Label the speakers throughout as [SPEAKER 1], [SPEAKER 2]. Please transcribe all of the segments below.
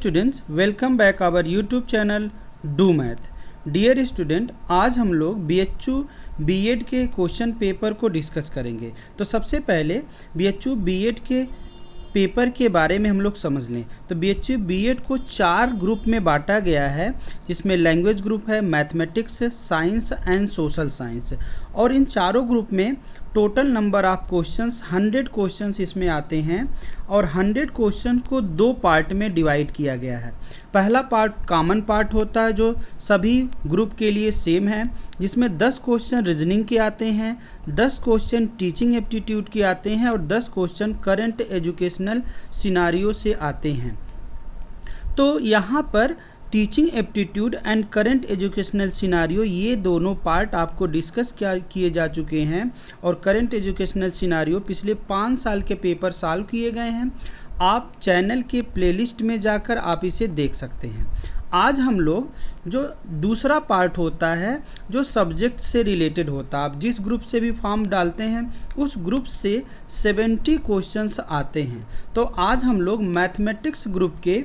[SPEAKER 1] Students, welcome back our YouTube channel do math. Dear student, आज हम लोग BHU BEd के क्वेश्चन पेपर को डिस्कस करेंगे। तो सबसे पहले BHU बीएड के पेपर के बारे में हम लोग समझ लें। तो BHU बीएड को 4 ग्रुप में बांटा गया है, जिसमें लैंग्वेज ग्रुप है, mathematics, science and social science. और इन चारों ग्रुप में total number of questions 100 questions इसमें आते हैं और 100 क्वेश्चन को 2 पार्ट में डिवाइड किया गया है। पहला पार्ट कॉमन पार्ट होता है जो सभी ग्रुप के लिए सेम है, जिसमें 10 क्वेश्चन रीजनिंग के आते हैं, 10 क्वेश्चन टीचिंग एप्टीट्यूड के आते हैं और 10 क्वेश्चन करंट एजुकेशनल सिनारियो से आते हैं। तो यहाँ पर teaching aptitude and current educational scenario ये दोनों पार्ट आपको डिस्कस किए जा चुके हैं और करंट एजुकेशनल सिनारियो पिछले 5 साल के पेपर सॉल्व किए गए हैं। आप चैनल के प्लेलिस्ट में जाकर आप इसे देख सकते हैं। आज हम लोग जो दूसरा पार्ट होता है जो सब्जेक्ट से रिलेटेड होता है, आप जिस ग्रुप से भी फॉर्म डालते हैं उस ग्रुप से 70 क्वेश्चंस आते हैं। तो आज हम लोग मैथमेटिक्स ग्रुप के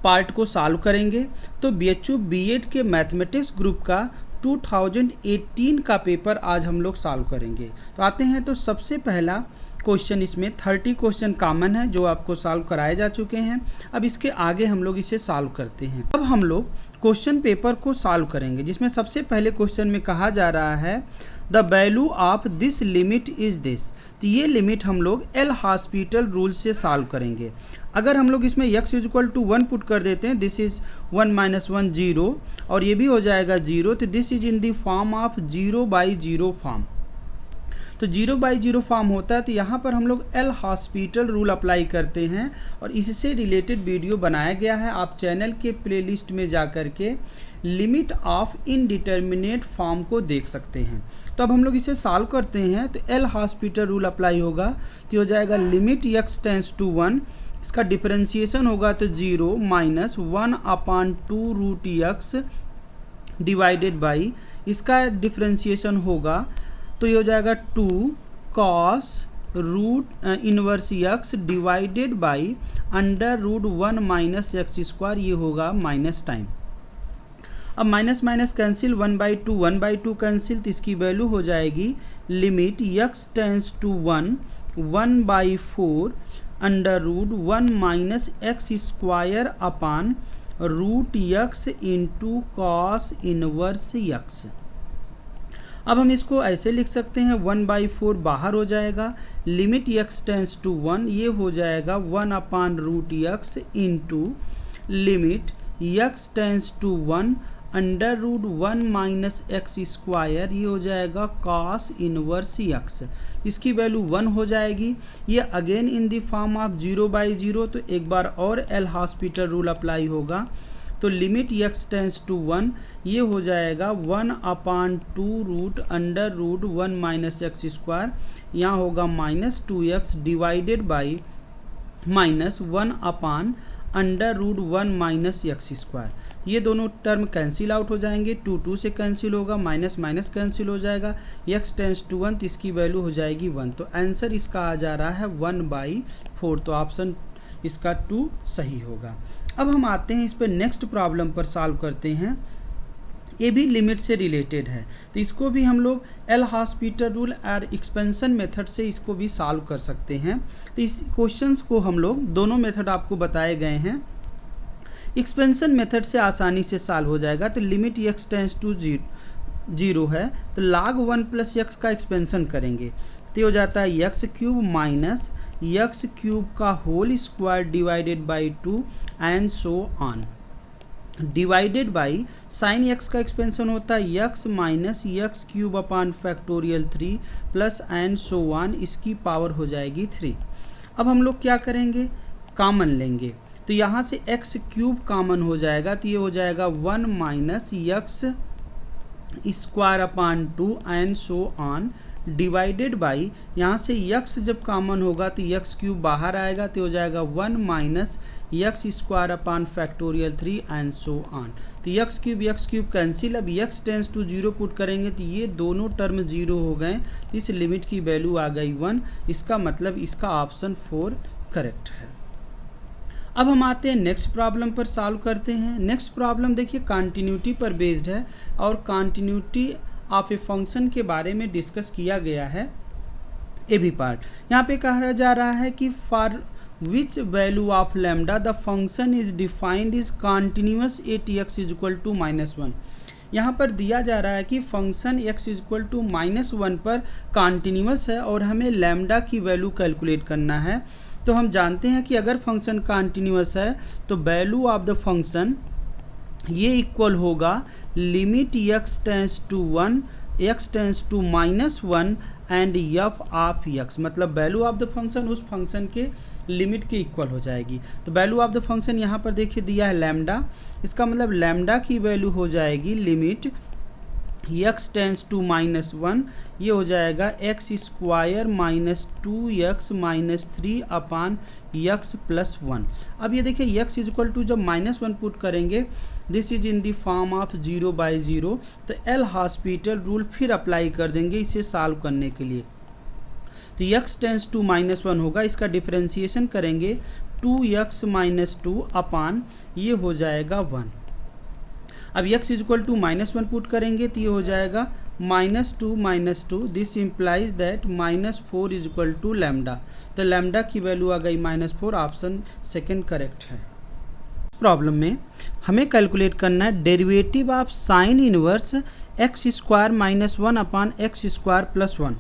[SPEAKER 1] पार्ट को सॉल्व करेंगे। तो BHU बीएड के मैथमेटिक्स ग्रुप का 2018 का पेपर आज हम लोग सॉल्व करेंगे। तो आते हैं, तो सबसे पहला क्वेश्चन, इसमें 30 क्वेश्चन कॉमन है जो आपको सॉल्व कराए जा चुके हैं। अब इसके आगे हम लोग इसे सॉल्व करते हैं। अब हम लोग क्वेश्चन पेपर को सॉल्व करेंगे, जिसमें सबसे पहले क्वेश्चन में कहा जा रहा है the value of this limit is this. तो ये लिमिट हम लोग एल हॉस्पिटल रूल से सॉल्व करेंगे। अगर हम लोग इसमें x = 1 पुट कर देते हैं, दिस इज 1 - 1 0 और ये भी हो जाएगा 0। तो this is in the form of 0/0 form. तो 0/0 फॉर्म होता है। तो यहाँ पर हम लोग एल हॉस्पिटल रूल अप्लाई करते हैं और इससे रिलेटेड वीडियो बनाया गया है। आप चैनल के प्लेलिस्ट में जा कर के लिमिट ऑफ इनडिटर्मिनेट फॉर्म को देख सकते हैं। तो अब हम लोग इसे सॉल्व करते हैं। तो एल हॉस्पिटल रूल अप्लाई होगा तो हो जाएगा लिमिट x टेंड्स टू 1, इसका डिफरेंशिएशन होगा तो 0 - 1/2√x डिवाइडेड बाई, इसका डिफरेंशिएशन होगा तो ये हो जाएगा 2 cos √−x divided by √1 - x², ये होगा माइनस टाइम। अब माइनस माइनस कैंसिल, 1/2 कैंसिल, तो इसकी वैल्यू हो जाएगी limit x tends to 1 1/4 √1 - x² upon √x into cos inverse x। अब हम इसको ऐसे लिख सकते हैं, 1/4 बाहर हो जाएगा, लिमिट x टेंड्स टू 1, ये हो जाएगा 1/√x into limit x tends to 1 √1 - x², ये हो जाएगा cos इनवर्स x। इसकी वैल्यू 1 हो जाएगी। ये again in the form of 0/0। तो एक बार और एल हॉस्पिटल रूल अप्लाई होगा तो लिमिट x टेंड्स टू 1, ये हो जाएगा 1/2 √1 - x², यहाँ होगा -2x डिवाइडेड बाई -1/√1 - x²। ये दोनों टर्म कैंसिल आउट हो जाएंगे, 2 से कैंसिल होगा, माइनस माइनस कैंसिल हो जाएगा, x टेंड्स टू 1, तो इसकी वैल्यू हो जाएगी 1। तो आंसर इसका आ जा रहा है 1/4। तो ऑप्शन इसका 2 सही होगा। अब हम आते हैं इस पर नेक्स्ट प्रॉब्लम पर सॉल्व करते हैं। ये भी लिमिट से रिलेटेड है, तो इसको भी हम लोग एल हॉस्पिटल रूल और एक्सपेंशन मेथड से इसको भी सॉल्व कर सकते हैं। तो इस क्वेश्चंस को हम लोग दोनों मेथड आपको बताए गए हैं। एक्सपेंशन मेथड से आसानी से सॉल्व हो जाएगा। तो लिमिट x टेंड्स टू 0 है तो log 1 + x का एक्सपेंशन करेंगे तो हो जाता है x³ माइनस x³ का whole square divided by 2 and so on, divided by sine x का एक्सपेंशन होता है x - x³ upon factorial 3 plus and so on, इसकी पावर हो जाएगी 3। अब हम लोग क्या करेंगे, कॉमन लेंगे। तो यहाँ से x³ कॉमन हो जाएगा तो ये हो जाएगा 1 - x² upon 2 and so on, divided by, यहाँ से x जब कॉमन होगा तो x³ बाहर आएगा तो हो जाएगा 1 - x² upon factorial 3 and so on. तो x³ कैंसिल। अब x टेंड्स टू 0 पुट करेंगे तो ये दोनों टर्म 0 हो गए, तो इस लिमिट की वैल्यू आ गई 1। इसका मतलब इसका ऑप्शन 4 करेक्ट है। अब हम आते हैं नेक्स्ट प्रॉब्लम पर, सॉल्व करते हैं। नेक्स्ट प्रॉब्लम देखिए कंटिन्यूटी पर बेस्ड है और कंटिन्यूटी ऑफ ए फंक्शन के बारे में डिस्कस किया गया है। ए बी पार्ट यहाँ पे कहा जा रहा है कि for which value of lambda the function is defined is continuous at X is equal to -1। यहाँ पर दिया जा रहा है कि function x is equal to -1 पर कॉन्टिन्यूस है और हमें लैम्डा की वैल्यू कैलकुलेट करना है। तो हम जानते हैं कि अगर फंक्शन कॉन्टिन्यूस है तो वैल्यू ऑफ द फंक्शन ये इक्वल होगा limit x tends to 1 x tends to -1 and f of x, मतलब वैल्यू ऑफ द फंक्शन उस फंक्शन के लिमिट के इक्वल हो जाएगी। तो वैल्यू ऑफ द फंक्शन यहाँ पर देखिए दिया है लैम्डा, इसका मतलब लैम्डा की वैल्यू हो जाएगी लिमिट x टेंस टू -1, ये हो जाएगा x स्क्वायर -2x-3 अपान x प्लस 1। अब ये देखिए x इज इक्वल टू जब -1 पुट करेंगे this is in the form of 0/0, तो एल हॉस्पिटल रूल फिर अप्लाई कर देंगे इसे सॉल्व करने के लिए। तो x टेंस टू -1 होगा, इसका डिफरेंशिएशन करेंगे 2x-2 अपान ये हो जाएगा 1। अब x is equal to -1 put करेंगे तो ये हो जाएगा -2 this implies that -4 is equal to lambda. तो लैम्डा की वैल्यू आ गई -4, ऑप्शन सेकंड करेक्ट है। प्रॉब्लम में हमें कैलकुलेट करना है derivative of sine inverse x² -1 upon x² plus 1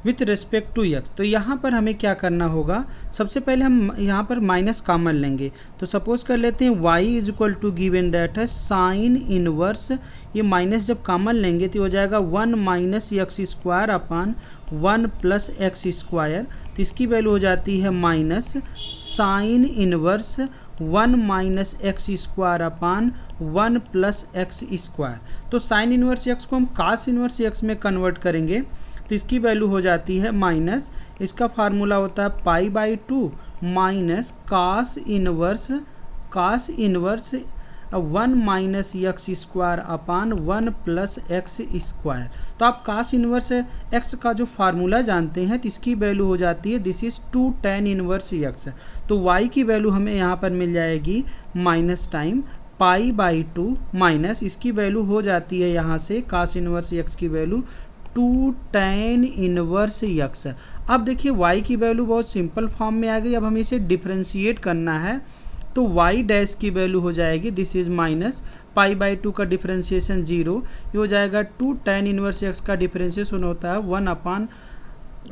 [SPEAKER 1] with respect to x। तो यहाँ पर हमें क्या करना होगा, सबसे पहले हम यहाँ पर माइनस कॉमन लेंगे। तो सपोज कर लेते हैं y is equal to given that है साइन इनवर्स, ये माइनस जब कॉमन लेंगे तो हो जाएगा 1 -x² अपान 1 प्लस x²। तो इसकी वैल्यू हो जाती है माइनस साइन इनवर्स 1 -x² अपान 1 प्लस x²। तो साइन इनवर्स x को हम कास इनवर्स x में कन्वर्ट करेंगे तो इसकी वैल्यू हो जाती है माइनस, इसका फार्मूला होता है π/2 माइनस कास इनवर्स 1 -x² अपान 1 प्लस x²। तो आप कास इनवर्स x का जो फार्मूला जानते हैं तो इसकी वैल्यू हो जाती है this is 2 tan inverse x। तो y की वैल्यू हमें यहाँ पर मिल जाएगी माइनस टाइम π/2 माइनस, इसकी वैल्यू हो जाती है यहाँ से कास इनवर्स x की वैल्यू 2 tan इनवर्स x। अब देखिए y की वैल्यू बहुत सिंपल फॉर्म में आ गई, अब हमें इसे डिफ्रेंशिएट करना है तो y डैश की वैल्यू हो जाएगी दिस इज माइनस π/2 का डिफ्रेंशिएशन 0, ये हो जाएगा 2 tan इनवर्स x का डिफ्रेंशिएशन होता है 1 अपान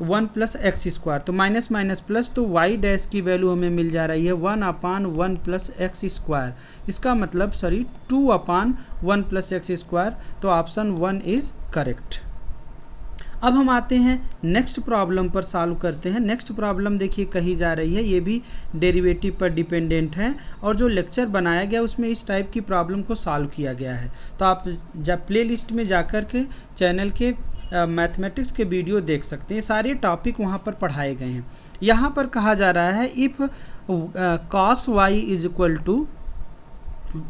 [SPEAKER 1] 1 प्लस x²। तो माइनस माइनस प्लस, तो y डैश की वैल्यू हमें मिल जा रही है 1 अपान 1 प्लस x², इसका मतलब 2 अपान 1 प्लस x²। तो ऑप्शन 1 इज करेक्ट। अब हम आते हैं नेक्स्ट प्रॉब्लम पर, सॉल्व करते हैं। नेक्स्ट प्रॉब्लम देखिए कही जा रही है, ये भी डेरिवेटिव पर डिपेंडेंट है और जो लेक्चर बनाया गया उसमें इस टाइप की प्रॉब्लम को सॉल्व किया गया है। तो आप जब प्ले लिस्ट में जाकर के चैनल के मैथमेटिक्स के वीडियो देख सकते हैं, सारे टॉपिक वहाँ पर पढ़ाए गए हैं। यहाँ पर कहा जा रहा है if cos y is equal to,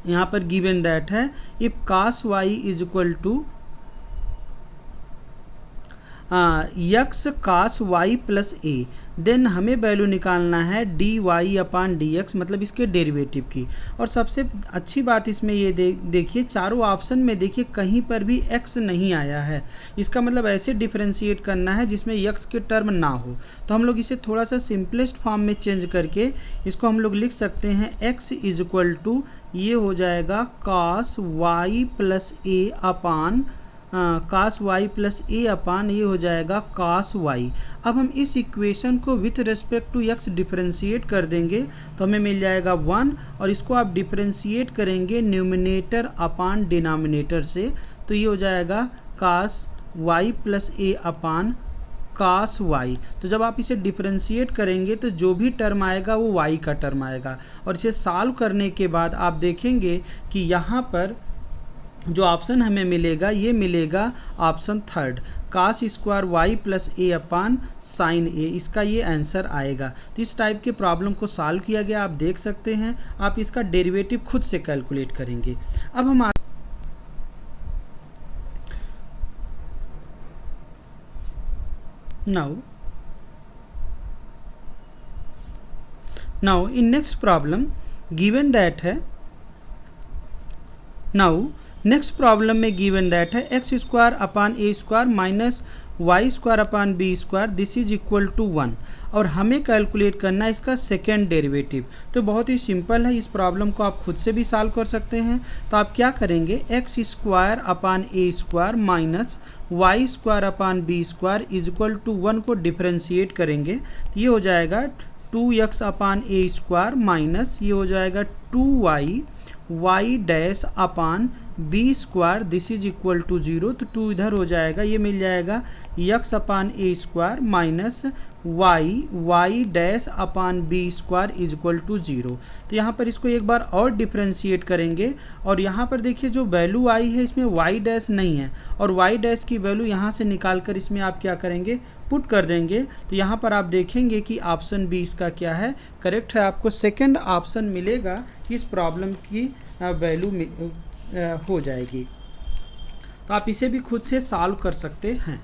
[SPEAKER 1] यहाँ पर गिवन दैट है if cos y is equal to x cos y plus a, then हमें वैल्यू निकालना है dy अपान dx, मतलब इसके डेरिवेटिव की। और सबसे अच्छी बात इसमें ये देखिए चारों ऑप्शन में देखिए कहीं पर भी x नहीं आया है, इसका मतलब ऐसे डिफरेंशिएट करना है जिसमें x के टर्म ना हो। तो हम लोग इसे थोड़ा सा सिंपलेस्ट फॉर्म में चेंज करके इसको हम लोग लिख सकते हैं x इज इक्वल टू, ये हो जाएगा cos y plus a upon cos y plus A upon ये हो जाएगा cos y। अब हम इस इक्वेशन को with respect to x differentiate कर देंगे तो हमें मिल जाएगा 1, और इसको आप डिफरेंशिएट करेंगे न्यूमिनेटर अपान डिनोमिनेटर से, तो ये हो जाएगा cos y plus A upon cos y। तो जब आप इसे डिफरेंशिएट करेंगे तो जो भी टर्म आएगा वो y का टर्म आएगा, और इसे सॉल्व करने के बाद आप देखेंगे कि यहाँ पर जो ऑप्शन हमें मिलेगा ये मिलेगा option third, cos square y plus A upon sine A, इसका ये आंसर आएगा। तो इस टाइप के प्रॉब्लम को सॉल्व किया गया, आप देख सकते हैं। आप इसका डेरिवेटिव खुद से कैलकुलेट करेंगे। अब हम now in next problem given that है, नाउ नेक्स्ट प्रॉब्लम में गिवन दैट है X square upon A square minus Y square upon B square this is equal to 1 और हमें कैलकुलेट करना है इसका सेकेंड डेरिवेटिव। तो बहुत ही सिंपल है, इस प्रॉब्लम को आप खुद से भी सॉल्व कर सकते हैं। तो आप क्या करेंगे, X square upon A square minus Y square upon B square is equal to 1 को डिफ्रेंशिएट करेंगे तो ये हो जाएगा 2x upon A square minus ये हो जाएगा 2y Y dash upon B square this is equal to 0। तो 2 इधर हो जाएगा, ये मिल जाएगा x upon A square minus Y dash upon B square is equal to 0। तो यहाँ पर इसको एक बार और डिफ्रेंशिएट करेंगे और यहाँ पर देखिए जो वैल्यू आई है इसमें वाई डैश नहीं है और वाई डैश की वैल्यू यहाँ से निकाल कर इसमें आप क्या करेंगे, पुट कर देंगे। तो यहाँ पर आप देखेंगे कि ऑप्शन बी इसका क्या है, करेक्ट है। आपको सेकंड ऑप्शन मिलेगा कि इस प्रॉब्लम की वैल्यू हो जाएगी। तो आप इसे भी खुद से सॉल्व कर सकते हैं।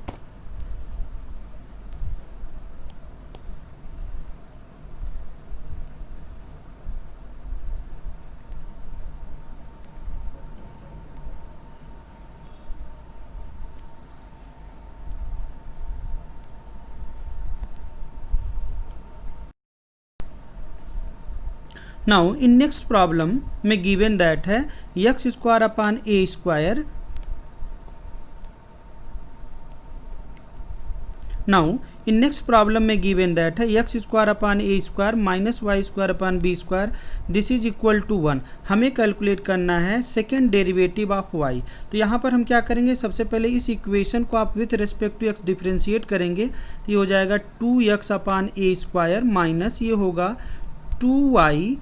[SPEAKER 1] नाउ इन नेक्स्ट प्रॉब्लम में गिवन दैट है X square upon A square, now in next problem में गिवन दैट है X square upon A square minus Y square upon B square this is equal to 1। हमें calculate करना है second derivative of Y. तो यहाँ पर हम क्या करेंगे, सबसे पहले इस इक्वेशन को आप with respect to X differentiate करेंगे तो ये हो जाएगा 2x upon A square minus ये होगा 2y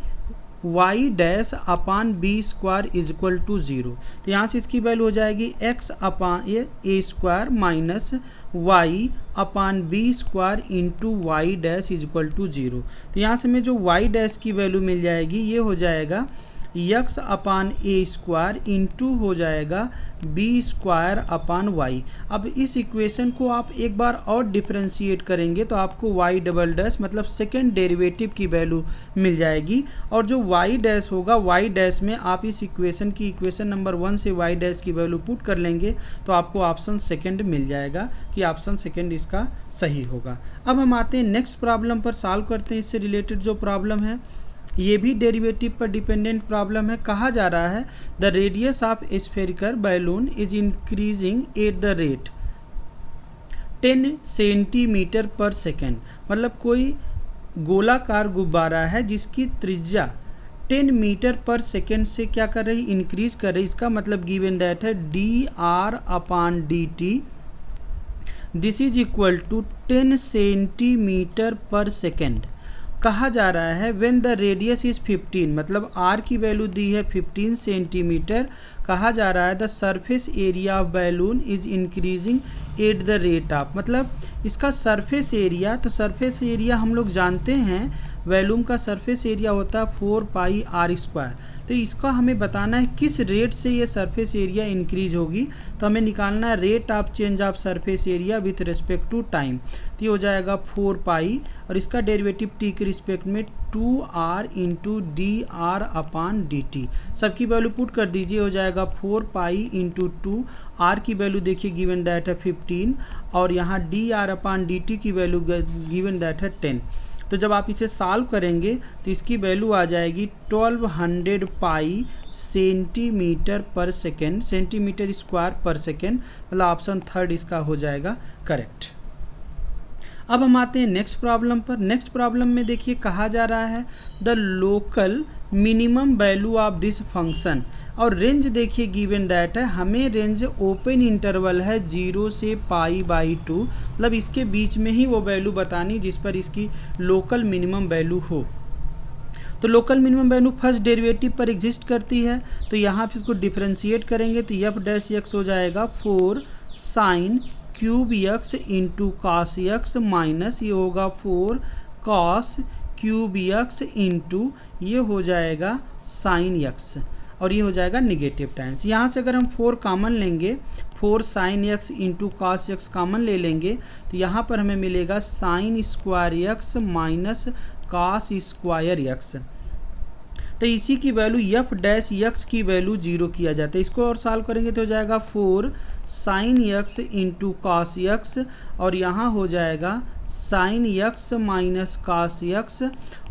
[SPEAKER 1] Y dash upon B square is equal to 0। तो यहाँ से इसकी वैल्यू हो जाएगी x upon A square minus Y upon B square into Y dash is equal to 0। तो यहाँ से हमें जो वाई डैश की वैल्यू मिल जाएगी ये हो जाएगा x upon A square into हो जाएगा बी स्क्वायर अपान वाई। अब इस इक्वेशन को आप एक बार और डिफ्रेंशिएट करेंगे तो आपको वाई डबल डैश मतलब सेकेंड डेरिवेटिव की वैल्यू मिल जाएगी और जो वाई डैश होगा वाई डैश में आप इस इक्वेशन की इक्वेशन नंबर 1 से वाई डैश की वैल्यू पुट कर लेंगे तो आपको ऑप्शन सेकेंड मिल जाएगा कि ऑप्शन सेकेंड इसका सही होगा। अब हम आते हैं नेक्स्ट प्रॉब्लम पर, सॉल्व करते हैं इससे रिलेटेड जो प्रॉब्लम है। ये भी डेरिवेटिव पर डिपेंडेंट प्रॉब्लम है। कहा जा रहा है the radius of spherical balloon is increasing at the rate 10 centimetre पर सेकेंड। मतलब कोई गोलाकार गुब्बारा है जिसकी त्रिज्या 10 मीटर पर सेकेंड से क्या कर रही, इंक्रीज कर रही। इसका मतलब गिवन दैट है D R upon D T this is equal to 10 centimetre पर सेकेंड। कहा जा रहा है व्हेन द रेडियस इज 15 मतलब आर की वैल्यू दी है 15 सेंटीमीटर। कहा जा रहा है the surface area of balloon is increasing at the rate of, मतलब इसका सरफेस एरिया, तो सरफेस एरिया हम लोग जानते हैं वैल्यूम का सरफेस एरिया होता है 4 पाई आर स्क्वायर। तो इसका हमें बताना है किस रेट से ये सरफेस एरिया इंक्रीज होगी। तो हमें निकालना है rate of change of surface area with respect to time. तो ये हो जाएगा 4 पाई और इसका डेरिवेटिव टी के रिस्पेक्ट में 2r into D R upon D T. सबकी वैल्यू पुट कर दीजिए, हो जाएगा 4 पाई इंटू 2, आर की वैल्यू देखिए गिवन दैट है 15 और यहाँ D R upon D T की वैल्यू गिवन दैट है 10। तो जब आप इसे सॉल्व करेंगे तो इसकी वैल्यू आ जाएगी 1200 पाई सेंटीमीटर पर सेकेंड, सेंटीमीटर स्क्वायर पर सेकेंड। मतलब ऑप्शन थर्ड इसका हो जाएगा करेक्ट। अब हम आते हैं नेक्स्ट प्रॉब्लम पर। नेक्स्ट प्रॉब्लम में देखिए कहा जा रहा है the local minimum value of this function और रेंज देखिए गिवन दैट है, हमें रेंज ओपन इंटरवल है 0 से π/2, मतलब इसके बीच में ही वो वैल्यू बतानी जिस पर इसकी लोकल मिनिमम वैल्यू हो। तो local minimum value first derivative पर एग्जिस्ट करती है। तो यहाँ पे इसको डिफ्रेंशिएट करेंगे तो एफ डैश एक्स हो जाएगा 4 sine cube x into cos x minus ये होगा 4 कॉस क्यूब एक्स इंटू ये हो जाएगा साइन एक्स और ये हो जाएगा निगेटिव टाइम्स। यहाँ से अगर हम 4 कॉमन लेंगे, 4 sine x into cos x common ले लेंगे तो यहाँ पर हमें मिलेगा sine square x minus cos square x. तो इसी की वैल्यू एफ डैश यक्स की वैल्यू 0 किया जाता है। इसको और सॉल्व करेंगे तो हो जाएगा 4 sine x into cos x, और यहाँ हो जाएगा sine x minus cos x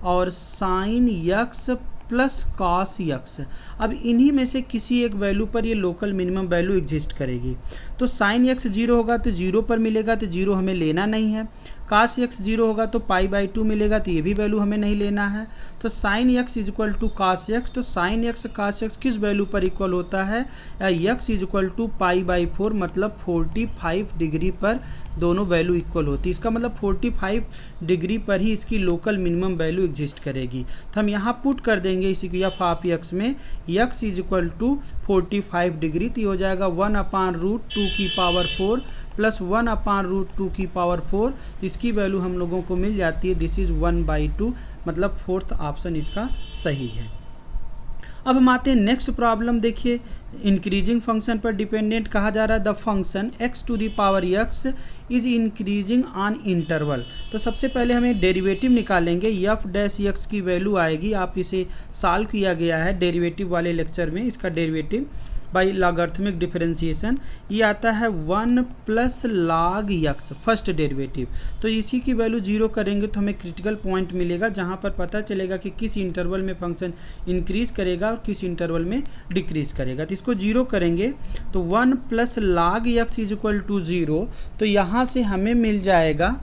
[SPEAKER 1] और sine x plus cos x. अब इन्हीं में से किसी एक वैल्यू पर ये लोकल मिनिमम वैल्यू एग्जिस्ट करेगी। तो साइन यक्स 0 होगा तो 0 पर मिलेगा, तो 0 हमें लेना नहीं है। कास यक्स 0 होगा तो π/2 मिलेगा, तो ये भी वैल्यू हमें नहीं लेना है। तो sine X is equal to cos X, तो साइन यक्स कास यक्स किस वैल्यू पर इक्वल होता है, यक्स इज इक्वल टू π/4, मतलब 45 डिग्री पर दोनों वैल्यू इक्वल होती है। इसका मतलब 45 डिग्री पर ही इसकी लोकल मिनिमम वैल्यू एग्जिस्ट करेगी। तो हम यहाँ पुट कर देंगे इसी को एफ ऑफ यक्स में, X is equal to 45 degree, तो ये हो जाएगा 1/√2 की पावर 4 प्लस 1/√2 की पावर 4। इसकी वैल्यू हम लोगों को मिल जाती है, दिस इज़ 1/2, मतलब फोर्थ ऑप्शन इसका सही है। अब हम आते हैं नेक्स्ट प्रॉब्लम। देखिए इंक्रीजिंग फंक्शन पर डिपेंडेंट कहा जा रहा है। The function x to the power x is increasing on interval. तो सबसे पहले हमें डेरिवेटिव निकालेंगे, एफ डैश एक्स की वैल्यू आएगी, आप इसे सॉल्व किया गया है डेरिवेटिव वाले लेक्चर में। इसका डेरिवेटिव बाई लॉगरिथमिक डिफरेंशिएशन ये आता है 1 plus log x, first derivative. तो इसी की वैल्यू 0 करेंगे तो हमें क्रिटिकल पॉइंट मिलेगा, जहाँ पर पता चलेगा कि किस इंटरवल में फंक्शन इंक्रीज करेगा और किस इंटरवल में डिक्रीज करेगा। तो इसको 0 करेंगे तो 1 plus log X is equal to 0। तो यहाँ से हमें मिल जाएगा,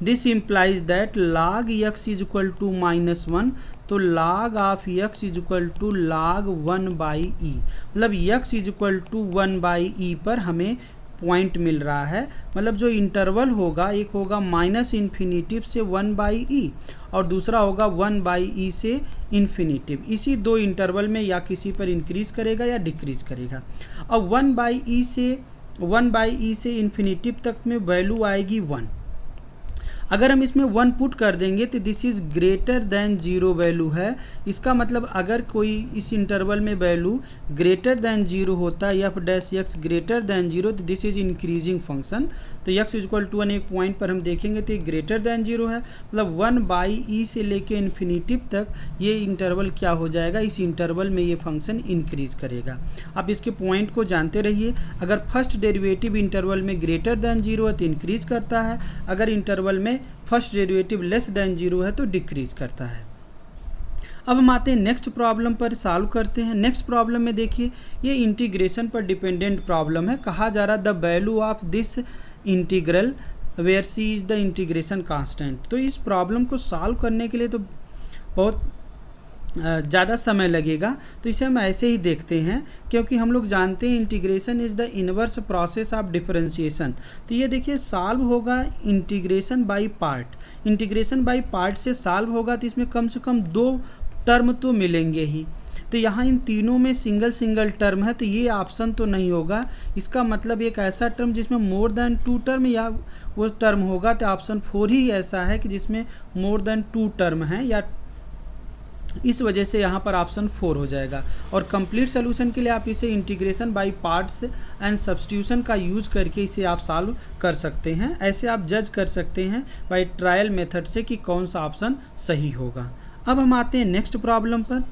[SPEAKER 1] this implies that log x is equal to -1, तो log of x is equal to log 1/e, मतलब x is equal to 1/e पर हमें पॉइंट मिल रहा है। मतलब जो इंटरवल होगा, एक होगा -इन्फिनिटिव से 1/e और दूसरा होगा 1/e से इन्फिनिटिव। इसी दो इंटरवल में या किसी पर इंक्रीज करेगा या डिक्रीज करेगा। अब 1/e से इन्फिनिटिव तक में वैल्यू आएगी 1। अगर हम इसमें 1 पुट कर देंगे तो this is greater than 0 value है। इसका मतलब अगर कोई इस इंटरवल में वैल्यू ग्रेटर देन 0 होता है, F dash x greater than 0, तो दिस इज इंक्रीजिंग फंक्शन। तो एक्स इक्वल टू 1 एक पॉइंट पर हम देखेंगे तो ये ग्रेटर देन 0 है, मतलब 1/e से लेके इन्फिनिटिव तक ये इंटरवल क्या हो जाएगा, इस इंटरवल में ये फंक्शन इंक्रीज करेगा। आप इसके पॉइंट को जानते रहिए। अगर फर्स्ट डेरिवेटिव इंटरवल में ग्रेटर देन 0 है तो इंक्रीज करता है, अगर इंटरवल में फर्स्ट डेरिवेटिव लेस देन 0 है तो डिक्रीज करता है। अब हम आते हैं नेक्स्ट प्रॉब्लम पर, सॉल्व करते हैं। नेक्स्ट प्रॉब्लम में देखिए ये इंटीग्रेशन पर डिपेंडेंट प्रॉब्लम है। कहा जा रहा है the value of this integral where c is the integration constant. तो इस प्रॉब्लम को सॉल्व करने के लिए तो बहुत ज़्यादा समय लगेगा, तो इसे हम ऐसे ही देखते हैं, क्योंकि हम लोग जानते हैं integration is the inverse process of differentiation. तो ये देखिए सॉल्व होगा integration by part. Integration by part से सॉल्व होगा तो इसमें कम से कम 2 टर्म तो मिलेंगे ही। तो यहाँ इन तीनों में सिंगल टर्म है, तो ये ऑप्शन तो नहीं होगा। इसका मतलब एक ऐसा टर्म जिसमें मोर देन 2 टर्म या वो टर्म होगा, तो ऑप्शन 4 ही ऐसा है कि जिसमें मोर देन 2 टर्म है, या इस वजह से यहाँ पर ऑप्शन 4 हो जाएगा। और कंप्लीट सोल्यूशन के लिए आप इसे integration by parts and substitution का यूज करके इसे आप सॉल्व कर सकते हैं। ऐसे आप जज कर सकते हैं बाय ट्रायल मेथड से कि कौन सा ऑप्शन सही होगा। अब हम आते हैं नेक्स्ट प्रॉब्लम पर।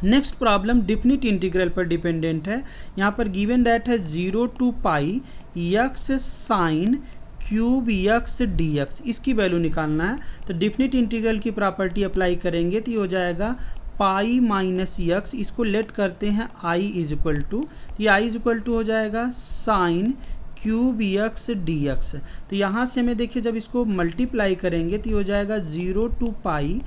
[SPEAKER 1] नेक्स्ट प्रॉब्लम डिफिनिट इंटीग्रल पर डिपेंडेंट है। यहाँ पर गिवन दैट है 0 to pi x sine cube x dx, इसकी वैल्यू निकालना है। तो डिफिनिट इंटीग्रल की प्रॉपर्टी अप्लाई करेंगे तो ये हो जाएगा पाई माइनस x, इसको लेट करते हैं i इज इक्वल टू, ये i इज इक्वल टू हो जाएगा साइन क्यूब x dx। तो यहाँ से हमें देखिए जब इसको मल्टीप्लाई करेंगे तो ये हो जाएगा 0 to pi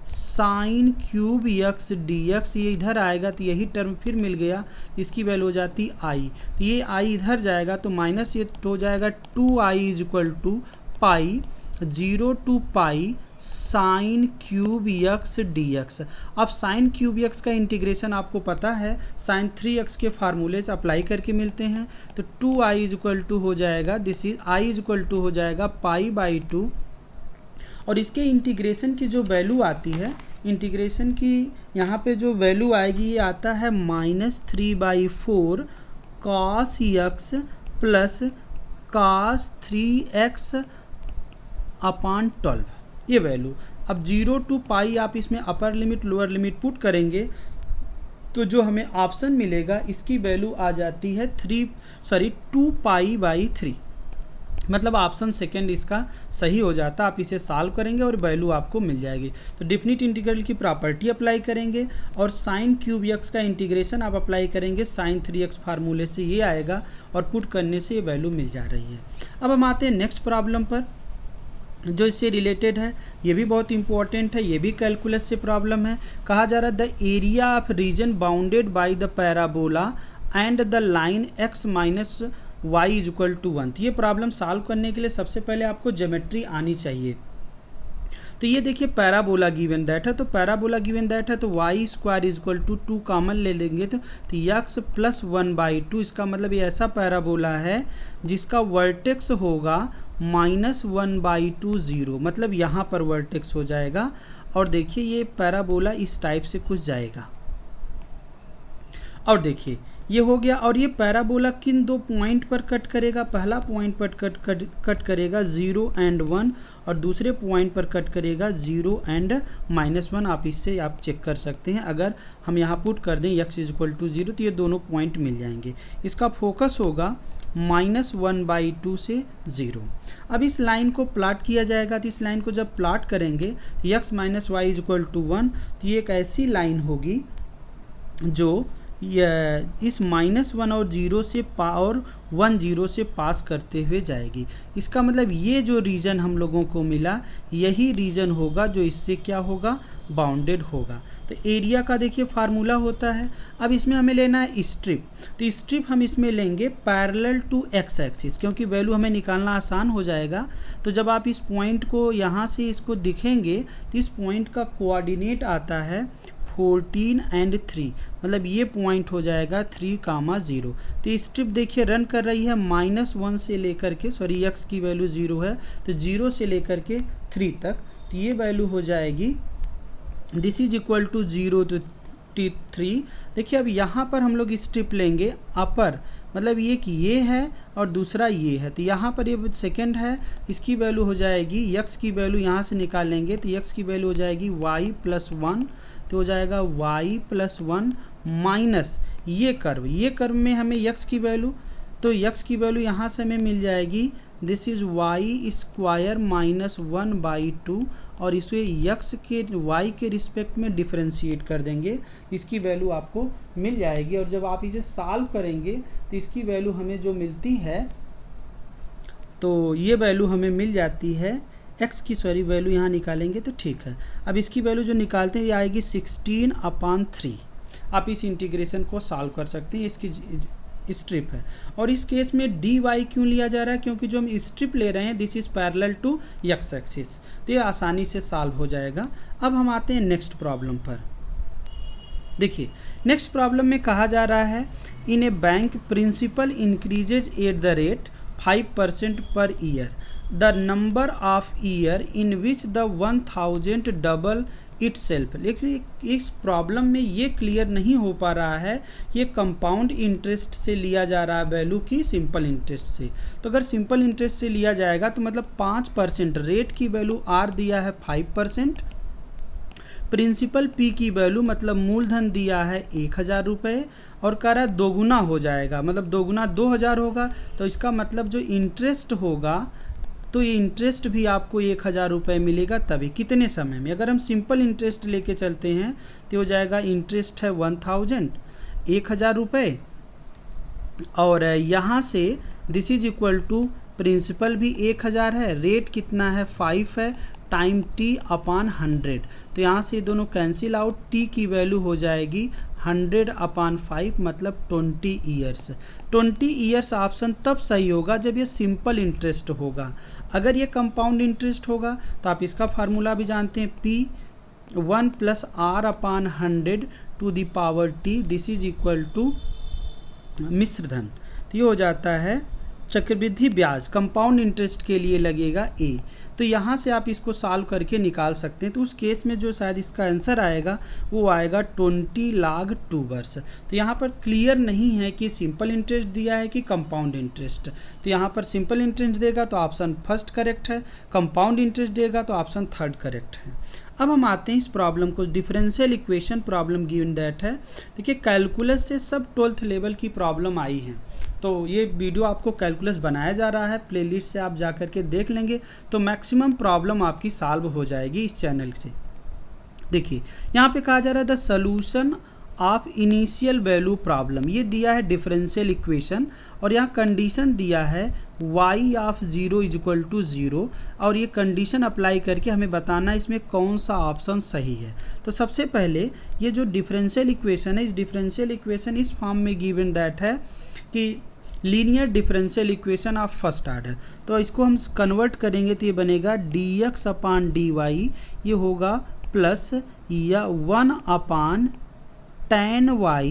[SPEAKER 1] sine cube x dx, ये इधर आएगा तो यही टर्म फिर मिल गया, इसकी वैल्यू हो जाती i। तो ये i इधर जाएगा तो माइनस ये हो जाएगा 2i is equal to pi 0 to pi sine cube x dx। अब साइन क्यूब x का इंटीग्रेशन आपको पता है, साइन 3x के फार्मूले से अप्लाई करके मिलते हैं। तो 2i इज इक्वल टू हो जाएगा, this is i is equal to हो जाएगा π/2, और इसके इंटीग्रेशन की जो वैल्यू आती है, इंटीग्रेशन की यहाँ पे जो वैल्यू आएगी ये आता है -3/4 cos x plus cos 3x/12, ये वैल्यू। अब 0 to पाई आप इसमें upper limit lower limit put करेंगे तो जो हमें ऑप्शन मिलेगा इसकी वैल्यू आ जाती है 2 पाई बाई 3, मतलब ऑप्शन सेकंड इसका सही हो जाता। आप इसे सॉल्व करेंगे और वैल्यू आपको मिल जाएगी। तो डेफिनिट इंटीग्रल की प्रॉपर्टी अप्लाई करेंगे और साइन क्यूब एक्स का इंटीग्रेशन आप अप्लाई करेंगे साइन 3x फार्मूले से, ये आएगा और पुट करने से ये वैल्यू मिल जा रही है। अब हम आते हैं नेक्स्ट प्रॉब्लम पर जो इससे रिलेटेड है, ये भी बहुत इंपॉर्टेंट है, ये भी कैलकुलस से प्रॉब्लम है। कहा जा रहा है the area of region bounded by the parabola and the line x minus y is equal to 1। तो ये प्रॉब्लम सॉल्व करने के लिए सबसे पहले आपको ज्योमेट्री आनी चाहिए। तो ये देखिए पैराबोला गिवन दैट है, तो पैराबोला गिवन दैट है तो y square is equal to 2 common ले लेंगे तो यक्स प्लस 1/2, इसका मतलब ये ऐसा पैराबोला है जिसका वर्टेक्स होगा -1/2 0, मतलब यहाँ पर वर्टेक्स हो जाएगा। और देखिए ये पैराबोला इस टाइप से कुछ जाएगा और देखिए ये हो गया। और ये पैराबोला किन दो पॉइंट पर कट करेगा, पहला पॉइंट पर कट करेगा 0 and 1 और दूसरे पॉइंट पर कट करेगा 0 and -1। आप इससे आप चेक कर सकते हैं। अगर हम यहाँ पुट कर दें x इज इक्वल टू 0 तो ये दोनों पॉइंट मिल जाएंगे। इसका फोकस होगा -1/2 से 0। अब इस लाइन को प्लॉट किया जाएगा, तो इस लाइन को जब प्लॉट करेंगे x minus y is equal to 1, तो ये एक ऐसी लाइन होगी जो इस -1 और 0 से और 1 0 से पास करते हुए जाएगी। इसका मतलब ये जो रीजन हम लोगों को मिला यही रीजन होगा जो इससे क्या होगा, बाउंडेड होगा। तो एरिया का देखिए फार्मूला होता है। अब इसमें हमें लेना है स्ट्रिप, तो स्ट्रिप हम इसमें लेंगे पैरेलल टू एक्स एक्सिस, क्योंकि वैल्यू हमें निकालना आसान हो जाएगा। तो जब आप इस पॉइंट को यहाँ से इसको दिखेंगे तो इस पॉइंट का कोऑर्डिनेट आता है 14 and 3, मतलब ये पॉइंट हो जाएगा 3,0। तो स्ट्रिप देखिए रन कर रही है -1 से लेकर के, सॉरी x की वैल्यू 0 है तो 0 से लेकर के 3 तक। तो ये वैल्यू हो जाएगी this is equal to 0 to 3। देखिए अब यहाँ पर हम लोग स्ट्रिप लेंगे अपर, मतलब ये कि ये है और दूसरा ये है। तो यहाँ पर ये सेकंड है, इसकी वैल्यू हो जाएगी x की वैल्यू यहाँ से निकाल लेंगे तो x की वैल्यू हो जाएगी y+1, तो हो जाएगा y+1 माइनस ये कर्व में हमें x की वैल्यू, तो x की वैल्यू यहाँ से हमें मिल जाएगी दिस इज y स्क्वायर -1/2 और इसे x के y के रिस्पेक्ट में डिफरेंशिएट कर देंगे, इसकी वैल्यू आपको मिल जाएगी। और जब आप इसे सॉल्व करेंगे तो इसकी वैल्यू हमें जो मिलती है तो ये वैल्यू हमें मिल जाती है x की, सॉरी वैल्यू यहाँ निकालेंगे तो ठीक है। अब इसकी वैल्यू जो निकालते हैं ये आएगी 16/3। आप इस इंटीग्रेशन को सॉल्व कर सकते हैं, इसकी स्ट्रिप है। और इस केस में dy क्यों लिया जा रहा है, क्योंकि जो हम स्ट्रिप ले रहे हैं this is parallel to x axis, तो ये आसानी से सॉल्व हो जाएगा। अब हम आते हैं नेक्स्ट प्रॉब्लम पर। देखिए नेक्स्ट प्रॉब्लम में कहा जा रहा है in a bank principal increases at the rate 5% per year, the number of year in which the 1000 double itself. लेकिन इस प्रॉब्लम में ये क्लियर नहीं हो पा रहा है ये कंपाउंड इंटरेस्ट से लिया जा रहा है वैल्यू की सिंपल इंटरेस्ट से। तो अगर सिंपल इंटरेस्ट से लिया जाएगा तो मतलब 5%, रेट की वैल्यू आर दिया है 5%, प्रिंसिपल पी की वैल्यू मतलब मूलधन दिया है 1000 रुपये और कह रहा है दोगुना हो जाएगा, मतलब दोगुना 2000 होगा। तो इसका मतलब जो इंटरेस्ट होगा तो ये इंटरेस्ट भी आपको 1000 रुपये मिलेगा, तभी कितने समय में। अगर हम सिंपल इंटरेस्ट लेके चलते हैं तो हो जाएगा इंटरेस्ट है 1000 रुपये और यहाँ से this is equal to principal भी 1000 है, रेट कितना है 5 है, टाइम t/100। तो यहाँ से दोनों कैंसिल आउट, t की वैल्यू हो जाएगी 100/5 मतलब 20 ईयर्स। 20 ईयर्स ऑप्शन तब सही होगा जब ये सिंपल इंटरेस्ट होगा। अगर ये कंपाउंड इंटरेस्ट होगा तो आप इसका फार्मूला भी जानते हैं P1 + R/100 to the power t, this is equal to मिश्रधन। तो ये हो जाता है चक्रवृद्धि ब्याज, कंपाउंड इंटरेस्ट के लिए लगेगा A। तो यहाँ से आप इसको सॉल्व करके निकाल सकते हैं। तो उस केस में जो शायद इसका आंसर आएगा वो आएगा 20 log 2 वर्ष। तो यहाँ पर क्लियर नहीं है कि सिंपल इंटरेस्ट दिया है कि कंपाउंड इंटरेस्ट। तो यहाँ पर सिंपल इंटरेस्ट देगा तो ऑप्शन फर्स्ट करेक्ट है, कंपाउंड इंटरेस्ट देगा तो ऑप्शन थर्ड करेक्ट है। अब हम आते हैं इस प्रॉब्लम को, differential equation problem given that है। देखिए कैलकुलस से सब 12th लेवल की प्रॉब्लम आई हैं, तो ये वीडियो आपको कैलकुलस बनाया जा रहा है, प्लेलिस्ट से आप जा कर के देख लेंगे तो मैक्सिमम प्रॉब्लम आपकी सॉल्व हो जाएगी इस चैनल से। देखिए यहाँ पे कहा जा रहा है the solution of initial value problem, ये दिया है डिफरेंशियल इक्वेशन और यहाँ कंडीशन दिया है y ऑफ 0 इक्वल टू 0 और ये कंडीशन अप्लाई करके हमें बताना है इसमें कौन सा ऑप्शन सही है। तो सबसे पहले ये जो डिफरेंशियल इक्वेशन है, इस डिफरेंशियल इक्वेशन इस फॉर्म में गिवन दैट है कि linear differential equation of first order. तो इसको हम कन्वर्ट करेंगे तो ये बनेगा dx अपान dy, ये होगा प्लस या 1 upon tan y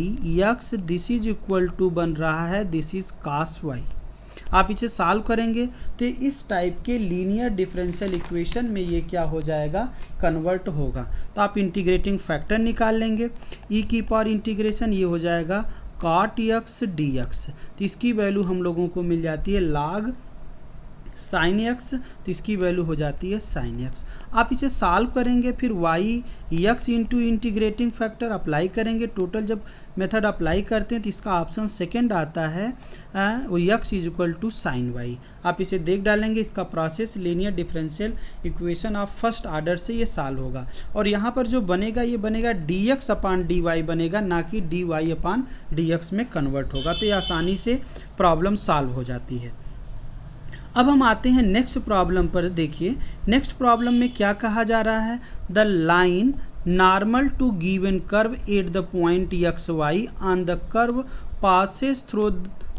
[SPEAKER 1] x, this is equal to बन रहा है दिस इज cos y। आप इसे सॉल्व करेंगे तो इस टाइप के लीनियर डिफरेंशियल इक्वेशन में ये क्या हो जाएगा, कन्वर्ट होगा। तो आप इंटीग्रेटिंग फैक्टर निकाल लेंगे, ई की पावर इंटीग्रेशन ये हो जाएगा cot x dx, तो इसकी वैल्यू हम लोगों को मिल जाती है log sin x, तो इसकी वैल्यू हो जाती है sin x। आप इसे सॉल्व करेंगे फिर y x into integrating factor apply करेंगे। टोटल जब मेथड अप्लाई करते हैं तो इसका ऑप्शन सेकंड आता है वो x is equal to sine y। आप इसे देख डालेंगे, इसका process linear differential equation of first order से ये सॉल्व होगा और यहाँ पर जो बनेगा ये बनेगा dx अपान dy बनेगा, ना कि dy अपान dx में कन्वर्ट होगा। तो ये आसानी से प्रॉब्लम सॉल्व हो जाती है। अब हम आते हैं नेक्स्ट प्रॉब्लम पर। देखिए नेक्स्ट प्रॉब्लम में क्या कहा जा रहा है, the line normal to given curve at the point x y on the curve passes through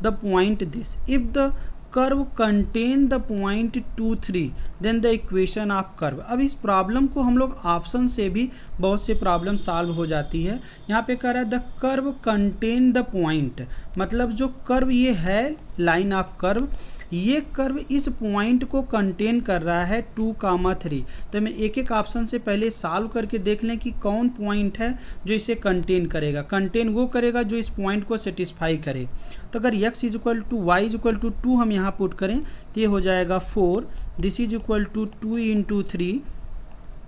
[SPEAKER 1] the point this, if the curve contain the point 2 3 then the equation of curve। अब इस problem को हम लोग option से भी बहुत से problem solve हो जाती है। यहाँ पे कह रहा है the curve contain the point, मतलब जो कर्व ये है लाइन ऑफ कर्व, ये कर्व इस पॉइंट को कंटेन कर रहा है 2,3। तो मैं एक एक ऑप्शन से पहले सॉल्व करके देख लें कि कौन पॉइंट है जो इसे कंटेन करेगा। कंटेन वो करेगा जो इस पॉइंट को सेटिस्फाई करे। तो अगर x is equal to y is equal to 2 हम यहाँ पुट करें तो ये हो जाएगा 4, this is equal to 2 into 3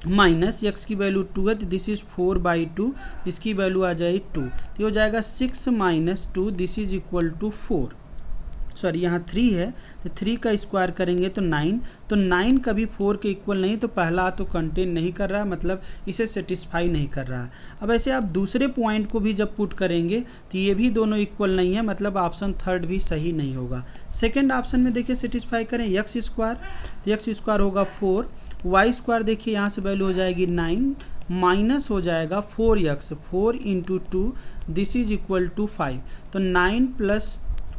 [SPEAKER 1] minus x की वैल्यू 2 है तो दिस इज 4/2, इसकी वैल्यू आ जाएगी 2, तो हो जाएगा 6 minus 2, this is equal to 4। Sorry यहाँ 3 है तो 3 का स्क्वायर करेंगे तो 9, तो 9 कभी 4 के इक्वल नहीं, तो पहला तो कंटेन नहीं कर रहा है, मतलब इसे सेटिस्फाई नहीं कर रहा है। अब ऐसे आप दूसरे पॉइंट को भी जब पुट करेंगे तो ये भी दोनों इक्वल नहीं है, मतलब ऑप्शन थर्ड भी सही नहीं होगा। सेकेंड ऑप्शन में देखिए सेटिस्फाई करें एक्स स्क्वायर, तो एक्स स्क्वायर होगा 4, वाई स्क्वायर देखिए यहाँ से वैल्यू हो जाएगी 9 माइनस हो जाएगा 4x, 4 into 2 this is equal to 5, तो 9 प्लस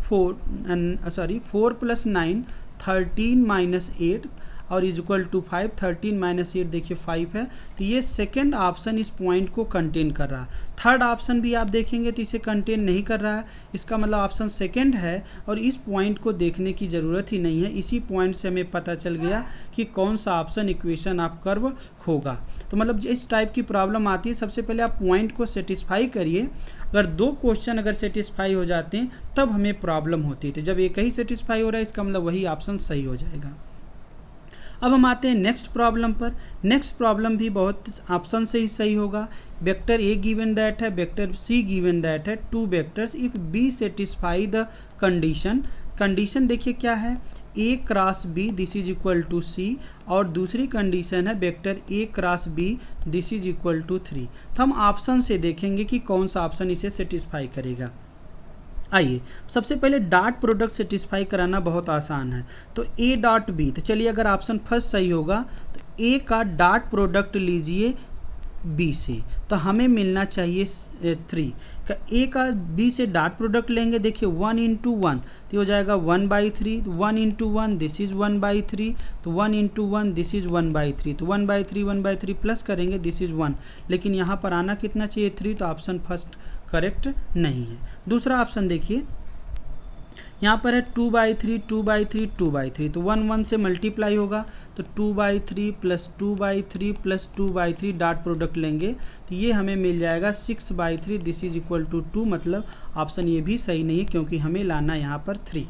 [SPEAKER 1] 4 प्लस 9 13 माइनस 8 और इज इक्वल टू 5, 13 माइनस 8 देखिए 5 है, तो ये सेकेंड ऑप्शन इस पॉइंट को कंटेन कर रहा है। थर्ड ऑप्शन भी आप देखेंगे तो इसे कंटेन नहीं कर रहा है, इसका मतलब ऑप्शन सेकेंड है और इस पॉइंट को देखने की ज़रूरत ही नहीं है। इसी पॉइंट से हमें पता चल गया कि कौन सा ऑप्शन इक्वेशन ऑफ कर्व होगा। तो मतलब इस टाइप की प्रॉब्लम आती है, सबसे पहले आप पॉइंट को सेटिस्फाई करिए। अगर 2 क्वेश्चन अगर सेटिस्फाई हो जाते हैं तब हमें प्रॉब्लम होती है, तो जब एक ही सेटिस्फाई हो रहा है इसका मतलब वही ऑप्शन सही हो जाएगा। अब हम आते हैं नेक्स्ट प्रॉब्लम पर। नेक्स्ट प्रॉब्लम भी बहुत ऑप्शन से ही सही होगा। वेक्टर ए गिवन दैट है, वेक्टर सी गिवन दैट है, 2 vectors if B satisfy the condition. Condition देखिए क्या है, A cross B this is equal to C, और दूसरी कंडीशन है vector A cross B this is equal to 3। तो हम ऑप्शन से देखेंगे कि कौन सा ऑप्शन इसे सेटिस्फाई करेगा। आइए सबसे पहले डॉट प्रोडक्ट सेटिस्फाई कराना बहुत आसान है, तो ए डॉट बी, तो चलिए अगर ऑप्शन फर्स्ट सही होगा तो ए का डॉट प्रोडक्ट लीजिए बी से, तो हमें मिलना चाहिए 3 का। ए का बी से डॉट प्रोडक्ट लेंगे, देखिए 1 इंटू 1 तो हो जाएगा 1/3, 1 इंटू 1 दिस इज 1/3, तो 1 इंटू 1 दिस इज 1/3, तो 1/3 प्लस करेंगे दिस इज 1, लेकिन यहाँ पर आना कितना चाहिए 3, तो ऑप्शन फर्स्ट करेक्ट नहीं है। दूसरा ऑप्शन देखिए, यहाँ पर है 2/3 2/3 2/3, तो 1 1 से मल्टीप्लाई होगा, तो 2/3 प्लस 2/3 प्लस 2/3 डॉट प्रोडक्ट लेंगे तो ये हमें मिल जाएगा 6/3, दिस इज इक्वल टू 2, मतलब ऑप्शन ये भी सही नहीं है क्योंकि हमें लाना यहाँ पर 3।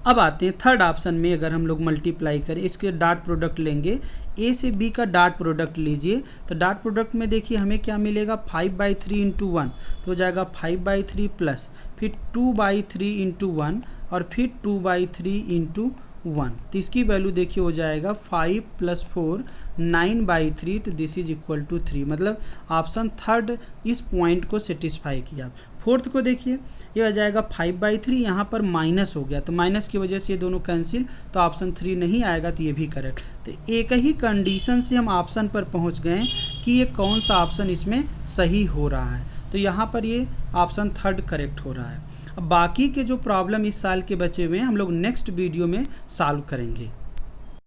[SPEAKER 1] अब आते हैं थर्ड ऑप्शन में, अगर हम लोग मल्टीप्लाई करें, इसके डॉट प्रोडक्ट लेंगे, ए से बी का डॉट प्रोडक्ट लीजिए, तो डॉट प्रोडक्ट में देखिए हमें क्या मिलेगा, 5/3 इंटू 1 तो हो जाएगा 5/3 प्लस फिर 2/3 इंटू 1 और फिर 2/3 इंटू 1, तो इसकी वैल्यू देखिए हो जाएगा 5 + 4 9/3, तो दिस इज इक्वल टू 3, मतलब ऑप्शन थर्ड इस पॉइंट को सेटिस्फाई किया। फोर्थ को देखिए, ये हो जाएगा 5/3, यहाँ पर माइनस हो गया तो माइनस की वजह से ये दोनों कैंसिल, तो ऑप्शन 3 नहीं आएगा, तो ये भी करेक्ट। तो एक ही कंडीशन से हम ऑप्शन पर पहुँच गए कि ये कौन सा ऑप्शन इसमें सही हो रहा है, तो यहाँ पर ये ऑप्शन थर्ड करेक्ट हो रहा है। अब बाकी के जो प्रॉब्लम इस साल के बचे हुए हैं हम लोग नेक्स्ट वीडियो में सॉल्व करेंगे।